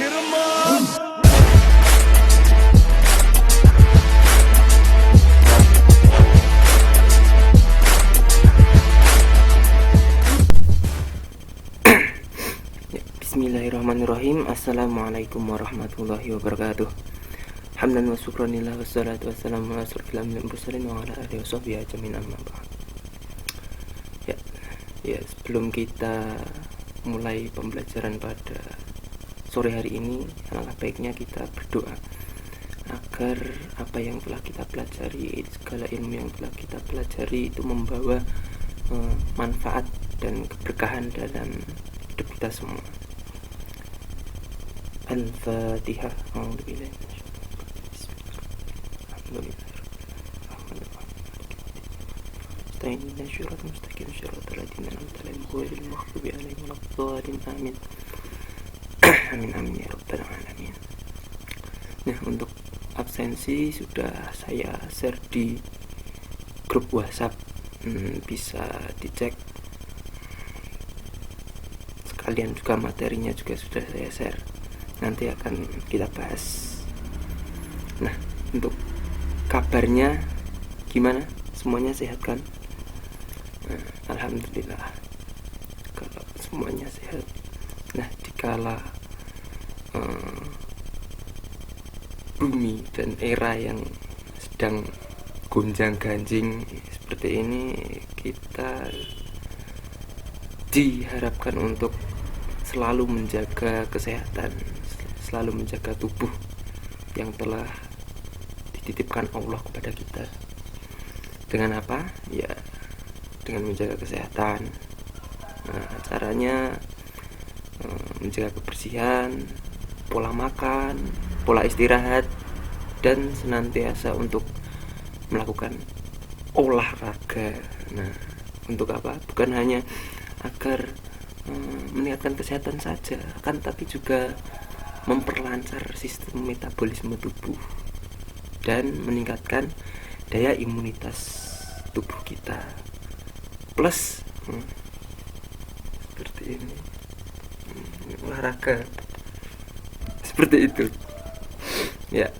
Hit 'em up. Bismillahirrahmanirrahim. Assalamualaikum warahmatullahi wabarakatuh. Hamdan wa syukranillah wassalatu wassalamu ala asyrofil anbiya'i wal mursalin wa ala alihi washabbihi ajmain amma ba'd. Ya, sebelum kita mulai pembelajaran pada sore hari ini, alangkah baiknya kita berdoa agar apa yang telah kita pelajari, segala ilmu yang telah kita pelajari itu membawa manfaat dan keberkahan dalam hidup kita semua. Al-Fatihah. A'udzubillahi amin. Amin ya rabbal alamin. Nah, untuk absensi sudah saya share di grup WhatsApp, bisa dicek. Sekalian juga materinya juga sudah saya share, nanti akan kita bahas. Nah, untuk kabarnya gimana? Semuanya sehat kan? Nah, alhamdulillah kalau semuanya sehat. Nah, dikala bumi dan era yang sedang gonjang ganjing seperti ini, kita diharapkan untuk selalu menjaga kesehatan, selalu menjaga tubuh yang telah dititipkan Allah kepada kita. Dengan apa? Ya, dengan menjaga kesehatan. Nah, caranya menjaga kebersihan, pola makan, pola istirahat, dan senantiasa untuk melakukan olahraga. Nah, untuk apa? Bukan hanya agar meningkatkan kesehatan saja, akan tapi juga memperlancar sistem metabolisme tubuh dan meningkatkan daya imunitas tubuh kita. Plus seperti ini, olahraga seperti itu ya.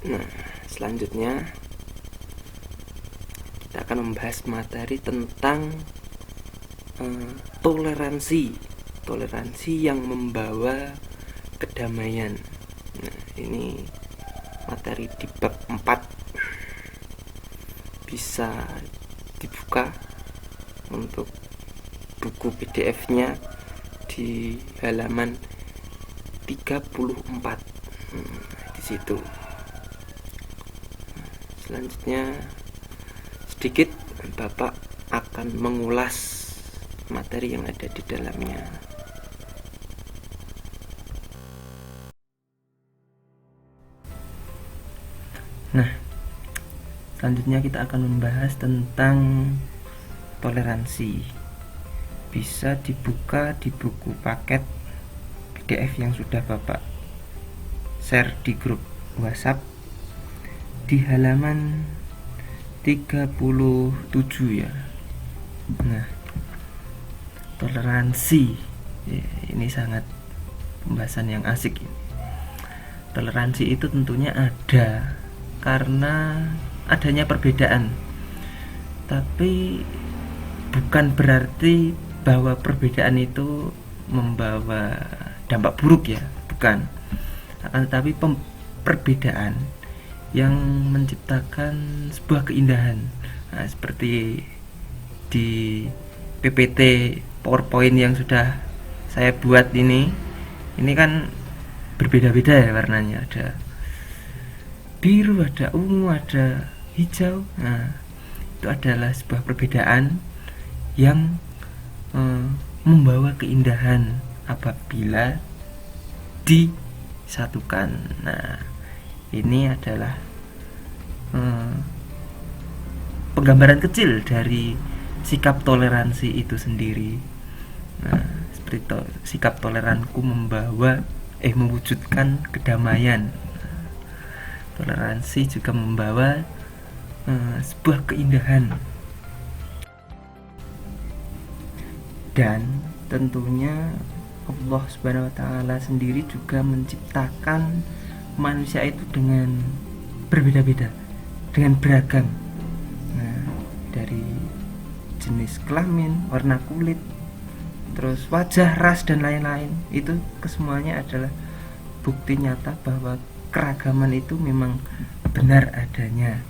Nah, selanjutnya kita akan membahas materi tentang toleransi yang membawa kedamaian. Nah, ini materi di bab 4, bisa dibuka untuk buku PDF-nya di halaman 34. Di situ. Selanjutnya sedikit Bapak akan mengulas materi yang ada di dalamnya. Nah, selanjutnya kita akan membahas tentang toleransi. Bisa dibuka di buku paket PDF yang sudah Bapak share di grup WhatsApp di halaman 37 ya. Nah, toleransi ya, ini sangat pembahasan yang asik ini. Toleransi itu tentunya ada karena adanya perbedaan, tapi bukan berarti bahwa perbedaan itu membawa dampak buruk ya, bukan. Akan tetapi perbedaan yang menciptakan sebuah keindahan. Nah, seperti di PPT PowerPoint yang sudah saya buat ini kan berbeda-beda ya warnanya, ada biru, ada ungu, ada hijau. Nah, itu adalah sebuah perbedaan yang membawa keindahan apabila disatukan. Nah, ini adalah penggambaran kecil dari sikap toleransi itu sendiri. Nah, seperti sikap toleranku mewujudkan kedamaian. Toleransi juga membawa sebuah keindahan. Dan tentunya Allah Subhanahu wa taala sendiri juga menciptakan manusia itu dengan berbeda-beda, dengan beragam. Nah, dari jenis kelamin, warna kulit, terus wajah, ras dan lain-lain, itu kesemuanya adalah bukti nyata bahwa keragaman itu memang benar adanya.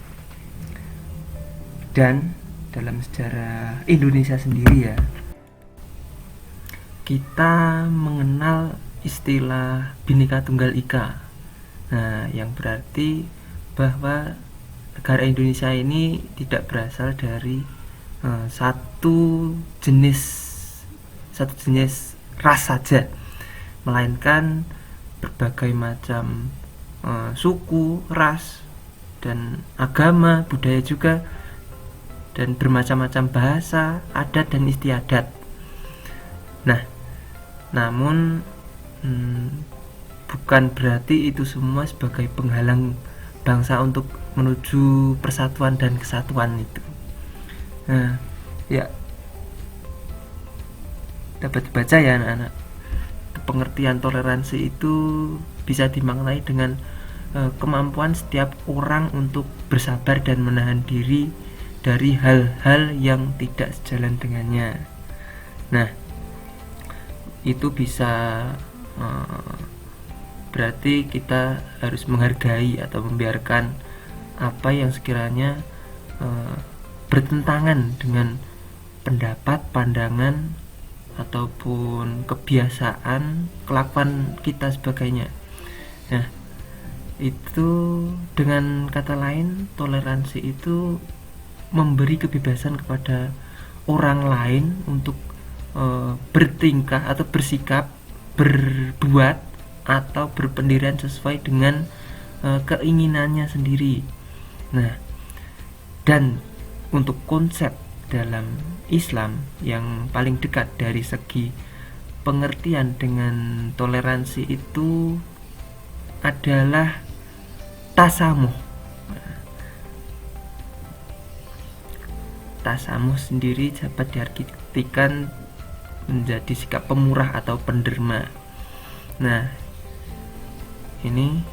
Dan dalam sejarah Indonesia sendiri ya, kita mengenal istilah Bhinneka Tunggal Ika. Nah, yang berarti bahwa negara Indonesia ini tidak berasal dari satu jenis ras saja, melainkan berbagai macam suku, ras, dan agama, budaya juga, dan bermacam-macam bahasa, adat dan istiadat. Nah, namun bukan berarti itu semua sebagai penghalang bangsa untuk menuju persatuan dan kesatuan itu. Nah, ya dapat dibaca ya anak-anak. Pengertian toleransi itu bisa dimaknai dengan kemampuan setiap orang untuk bersabar dan menahan diri dari hal-hal yang tidak sejalan dengannya. Nah, itu bisa berarti kita harus menghargai atau membiarkan apa yang sekiranya bertentangan dengan pendapat, pandangan, ataupun kebiasaan, kelakuan kita sebagainya. Nah, itu dengan kata lain, toleransi itu memberi kebebasan kepada orang lain untuk bertingkah atau bersikap, berbuat atau berpendirian sesuai dengan keinginannya sendiri. Nah, dan untuk konsep dalam Islam yang paling dekat dari segi pengertian dengan toleransi itu adalah tasamuh. Tasamuh sendiri dapat diartikan menjadi sikap pemurah atau penderma. Nah, ini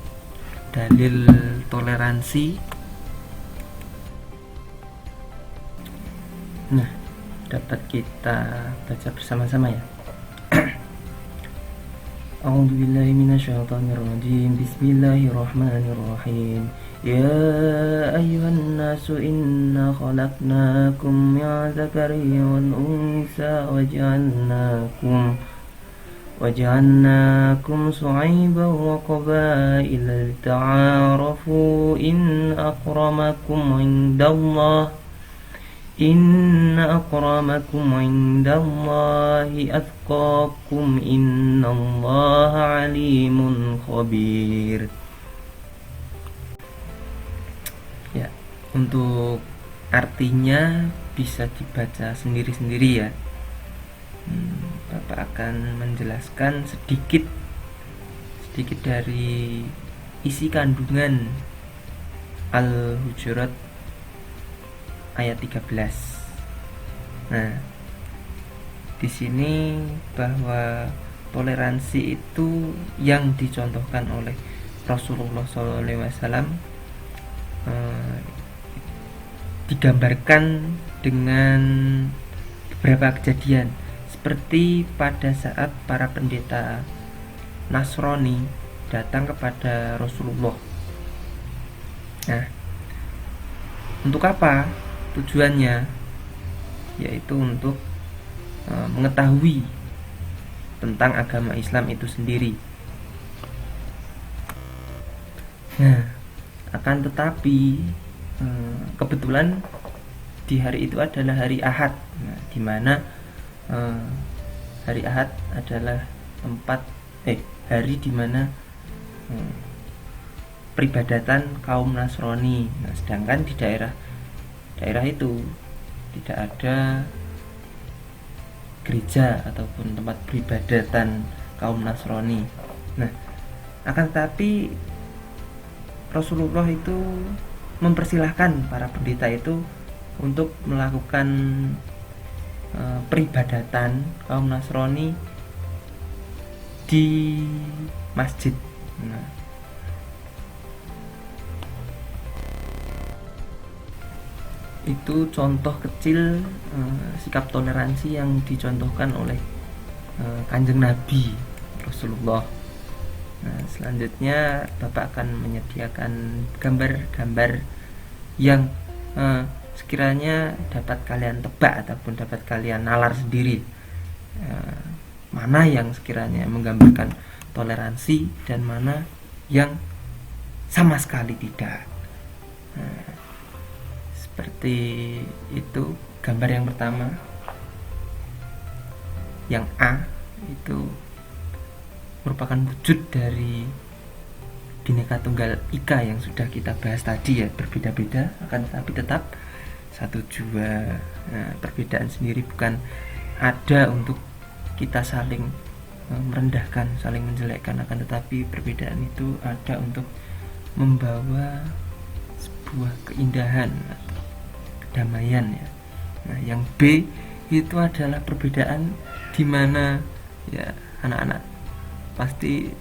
dalil toleransi. Nah, dapat kita baca bersama-sama ya. A'udzubillahi minasyaitonirrajim. Bismillahirrahmanirrahim. Ya ayyuhan nasu inna khalaqnakum min dzakarin wa unsa waja'alnakum shu'aiban wa qabaila lita'arafu inna akramakum indallahi atqakum innallaha alimun khabir. Ya, untuk artinya bisa dibaca sendiri-sendiri ya. Bapak akan menjelaskan sedikit dari isi kandungan Al-Hujurat ayat 13. Nah, di sini bahwa toleransi itu yang dicontohkan oleh Rasulullah SAW digambarkan dengan beberapa kejadian, seperti pada saat para pendeta Nasrani datang kepada Rasulullah. Nah, untuk apa tujuannya? Yaitu untuk mengetahui tentang agama Islam itu sendiri. Nah, akan tetapi kebetulan di hari itu adalah hari Ahad, di mana hari Ahad adalah hari di mana peribadatan kaum Nasrani. Nah, sedangkan di daerah itu tidak ada gereja ataupun tempat peribadatan kaum Nasrani. Nah, akan tetapi Rasulullah itu mempersilahkan para pendeta itu untuk melakukan peribadatan kaum Nasrani di masjid. Nah, itu contoh kecil sikap toleransi yang dicontohkan oleh Kanjeng Nabi Rasulullah. Nah, selanjutnya Bapak akan menyediakan gambar-gambar yang sekiranya dapat kalian tebak ataupun dapat kalian nalar sendiri, mana yang sekiranya menggambarkan toleransi dan mana yang sama sekali tidak. Nah, seperti itu gambar yang pertama, yang A, itu merupakan wujud dari Bhinneka Tunggal Ika yang sudah kita bahas tadi ya, berbeda-beda akan tetapi tetap satu jua. Nah, perbedaan sendiri bukan ada untuk kita saling merendahkan, saling menjelekkan, akan tetapi perbedaan itu ada untuk membawa sebuah keindahan atau kedamaian ya. Nah, yang B itu adalah perbedaan di mana ya anak-anak pasti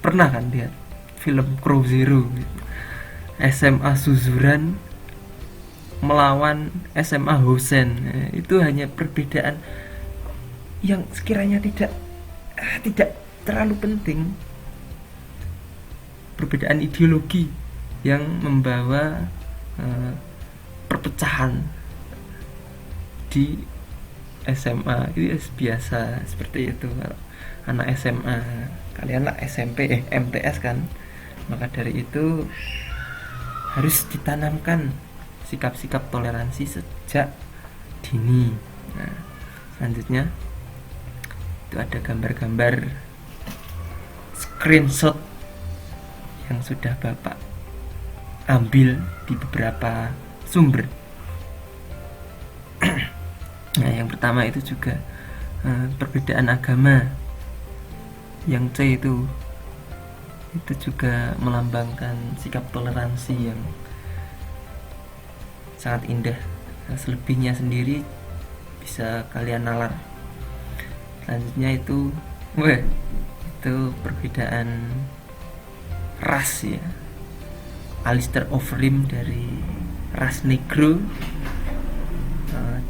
pernah kan lihat film Crow Zero gitu. SMA Suzuran melawan SMA Hosen. Nah, itu hanya perbedaan yang sekiranya tidak terlalu penting, perbedaan ideologi yang membawa perpecahan di SMA. Itu biasa seperti itu. Kalau anak SMA, kalian lah SMP MTS kan, maka dari itu harus ditanamkan sikap-sikap toleransi sejak dini. Nah, selanjutnya itu ada gambar-gambar screenshot yang sudah Bapak ambil di beberapa sumber. Nah, yang pertama itu juga perbedaan agama. Yang C itu juga melambangkan sikap toleransi yang sangat indah. Nah, selebihnya sendiri bisa kalian nalar. Selanjutnya itu perbedaan ras ya. Alistair Overeem dari ras negro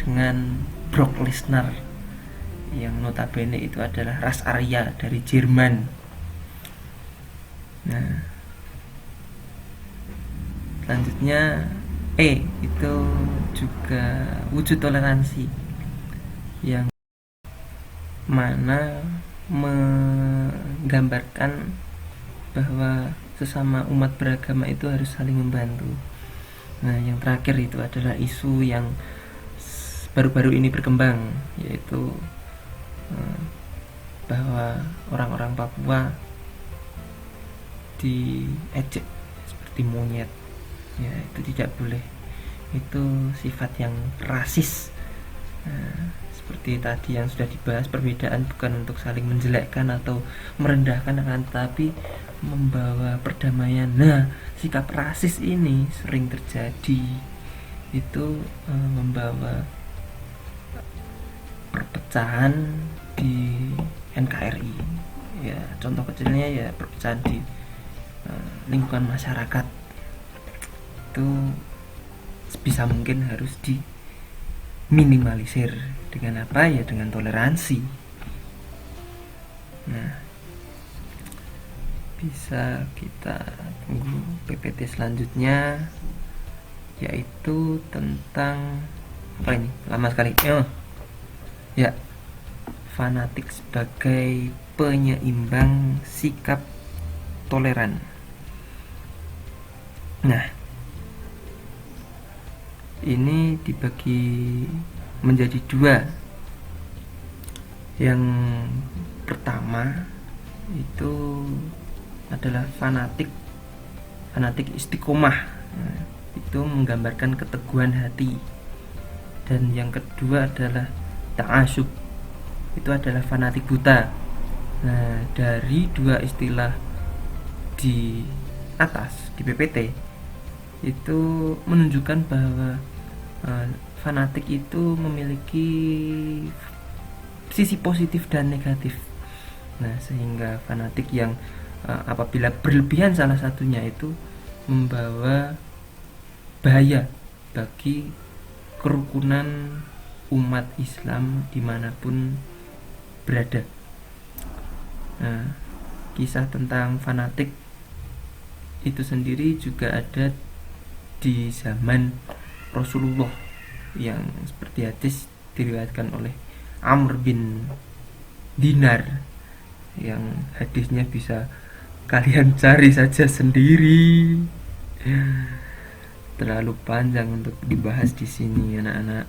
dengan Brock Lesnar yang notabene itu adalah ras Arya dari Jerman. Nah, selanjutnya E itu juga wujud toleransi yang mana menggambarkan bahwa sesama umat beragama itu harus saling membantu. Nah, yang terakhir itu adalah isu yang baru-baru ini berkembang, yaitu bahwa orang-orang Papua diejek seperti monyet. Ya, itu tidak boleh. Itu sifat yang rasis. Nah, seperti tadi yang sudah dibahas, perbedaan bukan untuk saling menjelekkan atau merendahkan, akan tetapi membawa perdamaian. Nah, sikap rasis ini sering terjadi, itu membawa perpecahan di NKRI ya. Contoh kecilnya ya perpecahan di lingkungan masyarakat. Itu sebisa mungkin harus diminimalisir dengan apa ya, dengan toleransi. Nah, bisa kita tunggu PPT selanjutnya, yaitu tentang apa ini, lama sekali ya, fanatik sebagai penyeimbang sikap toleran. Nah, ini dibagi menjadi dua. Yang pertama itu adalah fanatik istiqomah. Nah, itu menggambarkan keteguhan hati. Dan yang kedua adalah ta'asyub, itu adalah fanatik buta. Nah, dari dua istilah di atas di PPT itu menunjukkan bahwa fanatik itu memiliki sisi positif dan negatif. Nah, sehingga fanatik yang apabila berlebihan salah satunya itu membawa bahaya bagi kerukunan umat Islam dimanapun berada. Nah, kisah tentang fanatik itu sendiri juga ada di zaman Rasulullah, yang seperti hadis diriwayatkan oleh Amr bin Dinar, yang hadisnya bisa kalian cari saja sendiri, terlalu panjang untuk dibahas di sini anak-anak.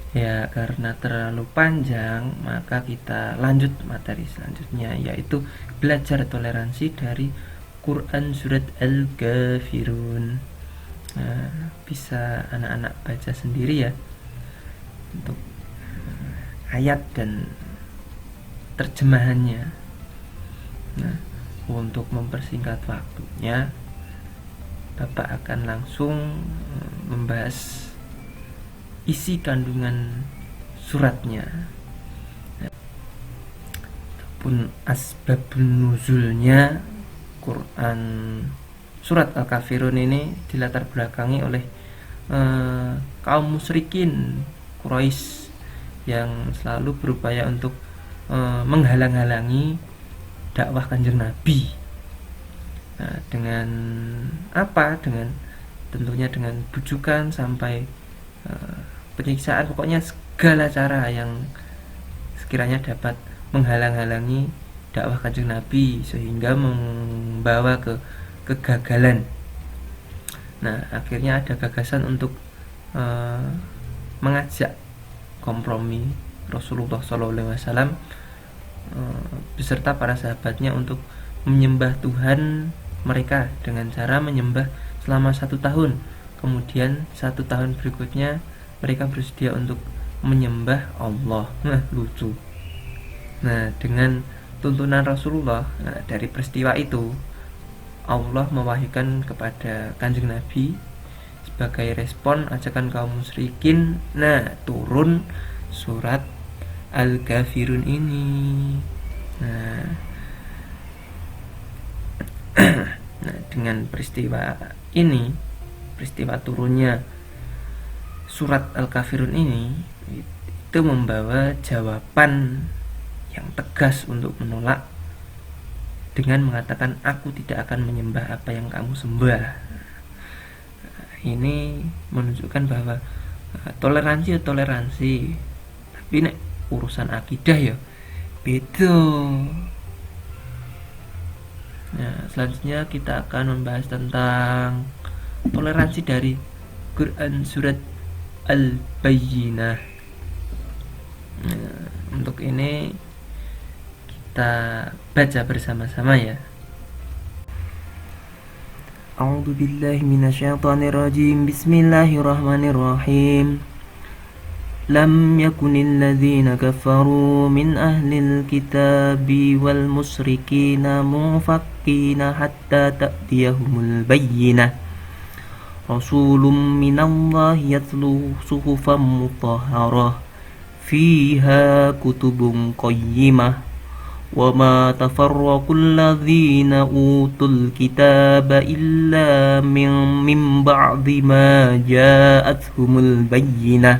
Ya, karena terlalu panjang, maka kita lanjut materi selanjutnya, yaitu belajar toleransi dari Quran surat Al-Kafirun. Nah, bisa anak-anak baca sendiri ya untuk ayat dan terjemahannya. Nah, untuk mempersingkat waktunya, Bapak akan langsung membahas isi kandungan suratnya pun asbabun nuzulnya. Quran surat Al-Kafirun ini dilatar belakangi oleh kaum musyrikin Quraisy yang selalu berupaya untuk menghalang-halangi dakwah Kanjeng Nabi. Nah, dengan apa? Tentunya dengan bujukan sampai penyiksaan, pokoknya segala cara yang sekiranya dapat menghalang-halangi dakwah Kanjeng Nabi sehingga membawa ke kegagalan. Nah, akhirnya ada gagasan untuk mengajak kompromi Rasulullah SAW beserta para sahabatnya untuk menyembah Tuhan mereka dengan cara menyembah selama 1 tahun. Kemudian 1 tahun berikutnya mereka bersedia untuk menyembah Allah. Nah, lucu. Nah, dengan tuntunan Rasulullah, dari peristiwa itu Allah mewahyukan kepada Kanjeng Nabi sebagai respon ajakan kaum musyrikin. Nah, turun surat Al-Kafirun ini. Nah, dengan peristiwa ini, peristiwa turunnya surat Al-Kafirun ini, itu membawa jawaban yang tegas untuk menolak dengan mengatakan, aku tidak akan menyembah apa yang kamu sembah. Ini menunjukkan bahwa toleransi, tapi nek urusan akidah ya beda. Nah, selanjutnya kita akan membahas tentang toleransi dari Quran surat Al-Bayyinah. Nah, untuk ini kita baca bersama-sama ya. A'udzu billahi minasyaitonir rajim. Bismillahirrahmanirrahim. Lam yakunil ladzina kafaru min ahlil kitabi wal musyrikina munfakkina hatta ta'tiyahumul bayyinah. Rasulun minallahi yatlu suhufan mutahharah fiha kutubun qayyimah. Wa ma tafarraqul ladzina utul kitaba illa min ba'di ma ja'atuhumul bayyinah.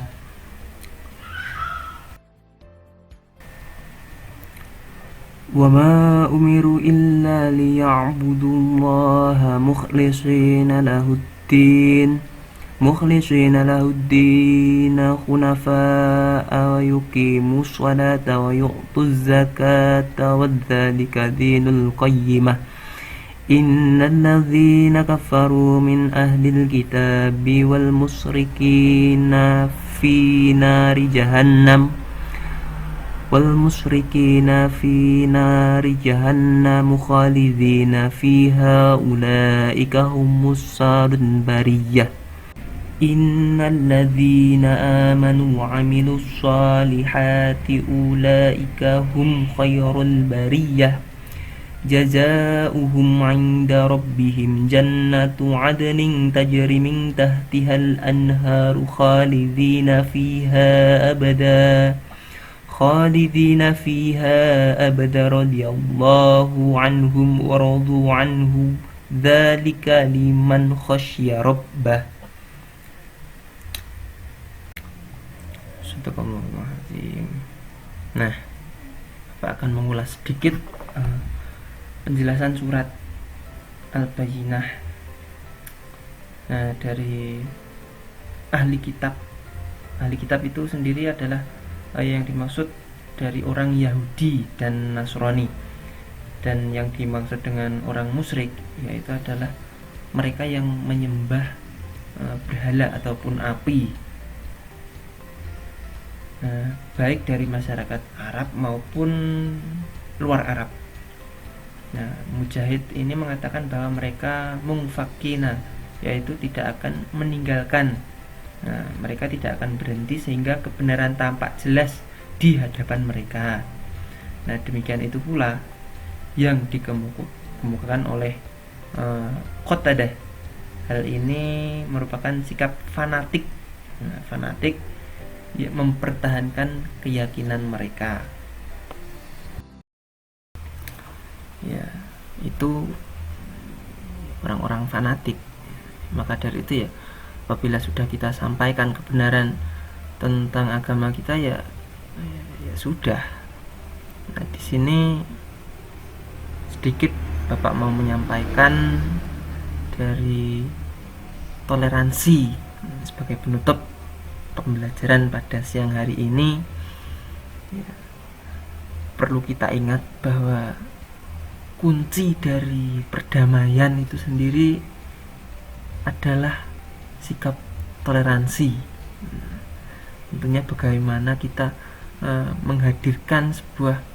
Wa ma umiru illa liya'budullaha mukhlishina lahuddin hunafa'a wa yuqimus salata wa yu'tuz zakata wadzalika dinul qayyimah. Innal ladzina kafaru min ahlil kitabi wal musyrikina fi nari jahannam khalidina fiha ulaika humus sarun bariyah. Innal ladzina amanu wa 'amilus shalihati ulaika hum khairul bariyah. Jazaohum 'inda rabbihim jannatu 'adnin tajri min tahtihal anharu khalidina fiha abada khalidina fiha abada radhiyallahu anhum wa radu anhu dzalika liman khasyya rabbah. Subhanallahazim. Nah, Bapak akan mengulas sedikit penjelasan surat Al-Bayyinah. Nah, dari ahli kitab. Ahli kitab itu sendiri adalah yang dimaksud dari orang Yahudi dan Nasrani. Dan yang dimaksud dengan orang musyrik yaitu adalah mereka yang menyembah berhala ataupun api. Nah, baik dari masyarakat Arab maupun luar Arab. Nah, Mujahid ini mengatakan bahwa mereka mungfakina, yaitu tidak akan meninggalkan. Nah, mereka tidak akan berhenti sehingga kebenaran tampak jelas di hadapan mereka. Nah, demikian itu pula yang dikemukakan oleh Qatadah. Hal ini merupakan sikap fanatik. Nah, fanatik ya, mempertahankan keyakinan mereka. Ya, itu orang-orang fanatik. Maka dari itu ya, apabila sudah kita sampaikan kebenaran tentang agama kita ya sudah. Nah, di sini sedikit Bapak mau menyampaikan dari toleransi sebagai penutup pembelajaran pada siang hari ini. Ya, perlu kita ingat bahwa kunci dari perdamaian itu sendiri adalah sikap toleransi. Tentunya bagaimana kita menghadirkan sebuah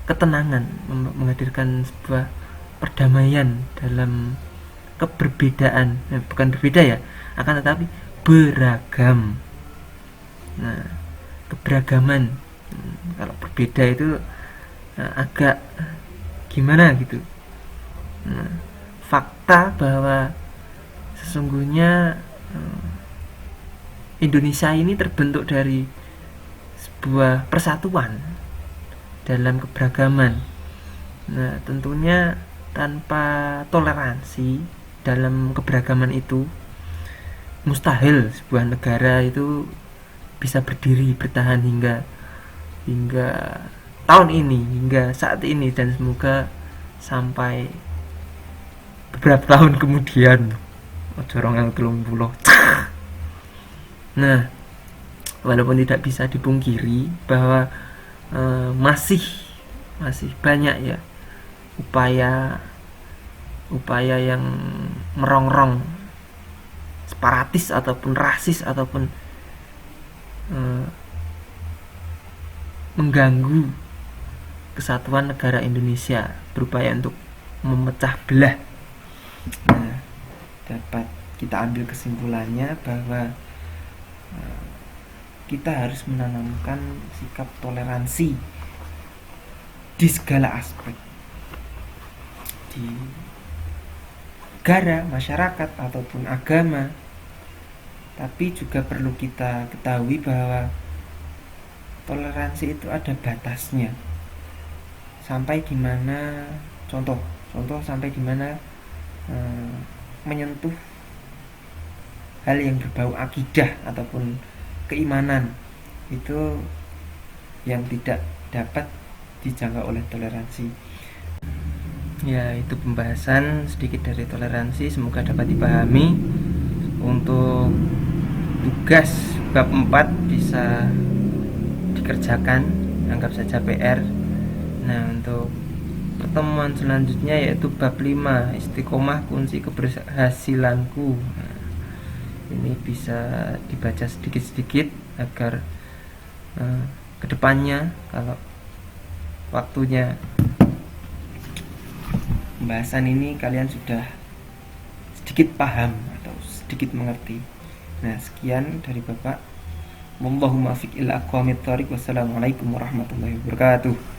ketenangan, menghadirkan sebuah perdamaian dalam keberbedaan, bukan berbeda ya, akan tetapi beragam. Nah, keberagaman, kalau berbeda itu agak gimana gitu. Nah, fakta bahwa sesungguhnya Indonesia ini terbentuk dari sebuah persatuan dalam keberagaman. Nah, tentunya tanpa toleransi dalam keberagaman itu mustahil sebuah negara itu bisa berdiri bertahan hingga tahun ini, hingga saat ini, dan semoga sampai beberapa tahun kemudian. Jorong 30. Nah, walaupun tidak bisa dipungkiri bahwa masih banyak ya upaya yang merongrong separatis ataupun rasis ataupun mengganggu kesatuan negara Indonesia, berupaya untuk memecah belah. Nah, dapat kita ambil kesimpulannya bahwa kita harus menanamkan sikap toleransi di segala aspek, di negara, masyarakat, ataupun agama. Tapi juga perlu kita ketahui bahwa toleransi itu ada batasnya. Sampai dimana, contoh sampai dimana menyentuh hal yang berbau akidah ataupun keimanan, itu yang tidak dapat dijangkau oleh toleransi. Ya, itu pembahasan sedikit dari toleransi, semoga dapat dipahami. Untuk tugas bab 4 bisa dikerjakan, anggap saja PR. Nah, untuk pertemuan selanjutnya yaitu bab 5, istiqomah kunci keberhasilanku. Nah, ini bisa dibaca sedikit-sedikit agar kedepannya kalau waktunya pembahasan ini kalian sudah sedikit paham atau sedikit mengerti. Nah, sekian dari Bapak. Wallahumma fiq ila aqwamit thoriq. Wassalamualaikum warahmatullahi wabarakatuh.